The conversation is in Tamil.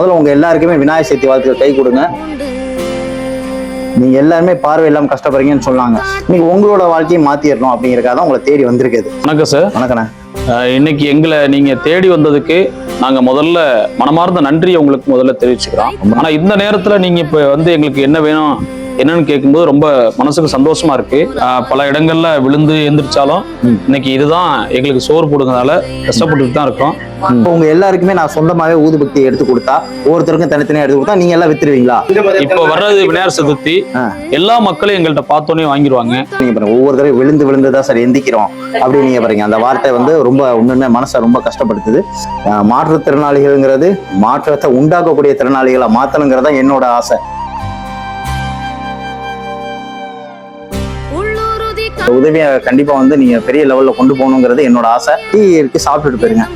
முதல்ல உங்க எல்லாருக்குமே விநாயகர் சதுர்த்தி வாழ்த்துக்கள். கை கொடுங்க. நீங்க எல்லாருமே பார்வை இல்லாம கஷ்டப்படுறீங்கன்னு சொன்னாங்க. நீங்க உங்களோட வாழ்க்கையை மாத்திடணும் அப்படிங்கறதுக்காக தான் உங்களை தேடி வந்திருக்குது. வணக்கம் சார். வணக்கண்ணே. இன்னைக்கு எங்களை நீங்க தேடி வந்ததுக்கு நாங்க முதல்ல மனமார்ந்த நன்றியை உங்களுக்கு முதல்ல தெரிவிச்சுக்கிறோம். ஆனா இந்த நேரத்துல நீங்க இப்ப வந்து எங்களுக்கு என்ன வேணும் என்னன்னு கேட்கும்போது ரொம்ப மனசுக்கு சந்தோஷமா இருக்கு. பல இடங்கள்ல விழுந்து எந்திரிச்சாலும் இன்னைக்கு இதுதான் எங்களுக்கு சோறு போடுறதுனால கஷ்டப்பட்டுட்டு தான் இருக்கோம். உங்க எல்லாருக்குமே நான் சொந்தமாவே ஊதுபக்தி எடுத்து கொடுத்தா, ஒவ்வொருத்தருக்கும் தனித்தனியா எடுத்து கொடுத்தா நீங்க எல்லாம் வித்துருவீங்களா? இப்ப வர்றது விநாயகர் சதுர்த்தி, எல்லா மக்களும் எங்கள்கிட்ட பார்த்தோன்னே வாங்கிடுவாங்க. நீங்க பாருங்க, ஒவ்வொரு தடவை விழுந்துதான் சார் எந்திக்கிறோம் அப்படி நீங்க பாருங்க. அந்த வார்த்தை வந்து ரொம்ப உண்மையுமே மனசை ரொம்ப கஷ்டப்படுத்துது. மாற்றுத்திறனாளிகள்ங்கிறது மாற்றத்தை உண்டாக்கக்கூடிய திறனாளிகளை மாத்தணுங்கிறதா என்னோட ஆசை. உதவியை கண்டிப்பா வந்து நீங்க பெரிய லெவல்ல கொண்டு போகணுங்கிறது என்னோட ஆசை. டீ இருக்கு, சாப்பிட்டுட்டு போயிருங்க.